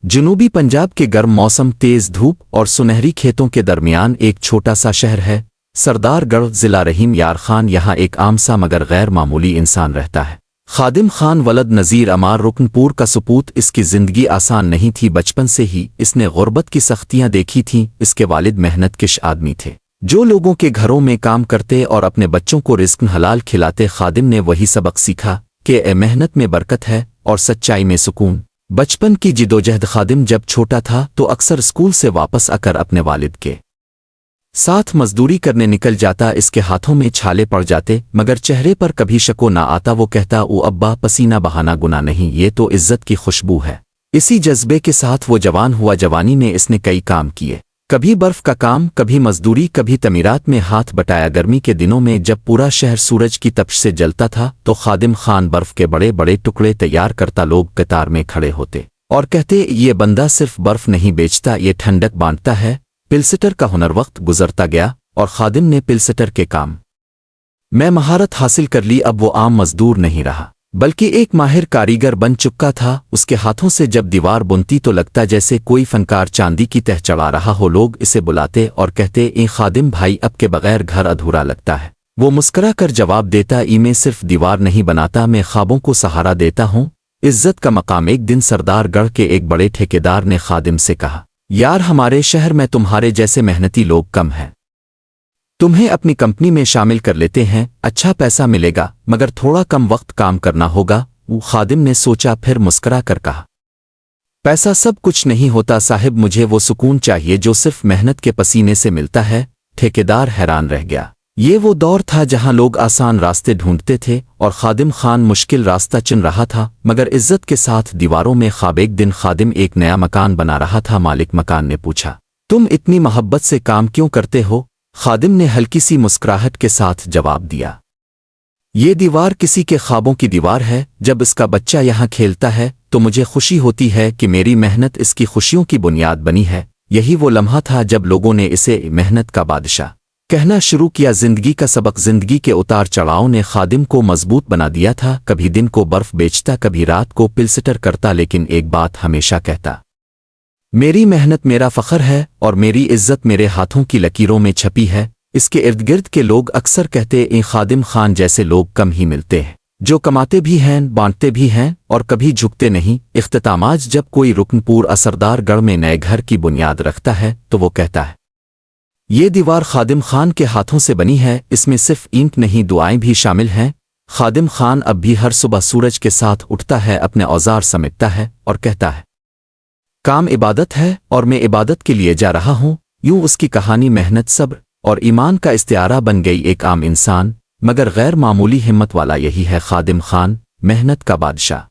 جنوبی पंजाब के गर्म मौसम तेज धूप और सुनहरी खेतों के दरमियान एक छोटा सा शहर है सरदारगढ़ जिला रहीम यार खान यहाँ एक आम सा मगर गैर मामूली इंसान रहता है। खादिम खान वलद नज़ीर अमार रुकनपुर का सपूत। इसकी ज़िंदगी आसान नहीं थी। बचपन से ही इसने गुर्बत की सख्तियाँ देखी थीं। इसके वालिद मेहनतकश आदमी थे जो लोगों के घरों में काम करते और अपने बच्चों को रिज़्क हलाल खिलाते। खादिम ने वही सबक सीखा कि मेहनत में बरकत है और सच्चाई में सुकून। बचपन की जिदोजहद। खादिम जब छोटा था तो अक्सर स्कूल से वापस आकर अपने वालिद के साथ मजदूरी करने निकल जाता। इसके हाथों में छाले पड़ जाते मगर चेहरे पर कभी शको ना आता। वो कहता ओ अब्बा पसीना बहाना गुनाह नहीं, ये तो इज्जत की खुशबू है। इसी जज्बे के साथ वो जवान हुआ। जवानी में इसने कई काम किए, कभी बर्फ का काम, कभी मजदूरी, कभी तमीरात में हाथ बटाया। गर्मी के दिनों में जब पूरा शहर सूरज की तपिश से जलता था तो खादिम खान बर्फ के बड़े बड़े टुकड़े तैयार करता। लोग कतार में खड़े होते और कहते ये बंदा सिर्फ बर्फ नहीं बेचता, ये ठंडक बांटता है। पिलसेटर का हुनर वक्त गुजरता गया और खादिम ने पिलसेटर के काम में महारत हासिल कर ली। अब वो आम मजदूर नहीं रहा बल्कि एक माहिर कारीगर बन चुका था। उसके हाथों से जब दीवार बुनती तो लगता जैसे कोई फनकार चांदी की तह चढ़ा रहा हो। लोग इसे बुलाते और कहते ए खादिम भाई, अब के बगैर घर अधूरा लगता है। वो मुस्करा कर जवाब देता ई मैं सिर्फ दीवार नहीं बनाता, मैं ख्वाबों को सहारा देता हूँ। इज्जत का मकाम। एक दिन सरदारगढ़ के एक बड़े ठेकेदार ने खादिम से कहा यार हमारे शहर में तुम्हारे जैसे मेहनती लोग कम हैं, तुम्हें अपनी कंपनी में शामिल कर लेते हैं, अच्छा पैसा मिलेगा मगर थोड़ा कम वक्त काम करना होगा। वो खादिम ने सोचा फिर मुस्करा कर कहा पैसा सब कुछ नहीं होता साहिब, मुझे वो सुकून चाहिए जो सिर्फ मेहनत के पसीने से मिलता है। ठेकेदार हैरान रह गया। ये वो दौर था जहां लोग आसान रास्ते ढूंढते थे और खादिम खान मुश्किल रास्ता चुन रहा था मगर इज्जत के साथ दीवारों में ख्वाब। एक दिन खादिम एक नया मकान बना रहा था। मालिक मकान ने पूछा तुम इतनी मोहब्बत से काम क्यों करते हो? खादिम ने हल्की सी मुस्कुराहट के साथ जवाब दिया ये दीवार किसी के ख्वाबों की दीवार है। जब इसका बच्चा यहाँ खेलता है तो मुझे खुशी होती है कि मेरी मेहनत इसकी खुशियों की बुनियाद बनी है। यही वो लम्हा था जब लोगों ने इसे मेहनत का बादशाह कहना शुरू किया। जिंदगी का सबक। जिंदगी के उतार चढ़ाव ने खादिम को मजबूत बना दिया था। कभी दिन को बर्फ बेचता, कभी रात को पिलसेटर करता, लेकिन एक बात हमेशा कहता मेरी मेहनत मेरा फख्र है और मेरी इज्जत मेरे हाथों की लकीरों में छपी है। इसके इर्द गिर्द के लोग अक्सर कहते ए खादिम खान जैसे लोग कम ही मिलते हैं जो कमाते भी हैं, बांटते भी हैं और कभी झुकते नहीं। इख्तिताम। आज जब कोई रुकनपुर सरदारगढ़ में नए घर की बुनियाद रखता है तो वो कहता है ये दीवार खादिम खान के हाथों से बनी है, इसमें सिर्फ ईंट नहीं दुआएं भी शामिल हैं। खादिम खान अब भी हर सुबह सूरज के साथ उठता है, अपने औजार समेटता है और कहता है काम इबादत है और मैं इबादत के लिए जा रहा हूँ। यूं उसकी कहानी मेहनत, सब्र और ईमान का इस्तिआरा बन गई। एक आम इंसान मगर गैर मामूली हिम्मत वाला, यही है खादिम खान, मेहनत का बादशाह।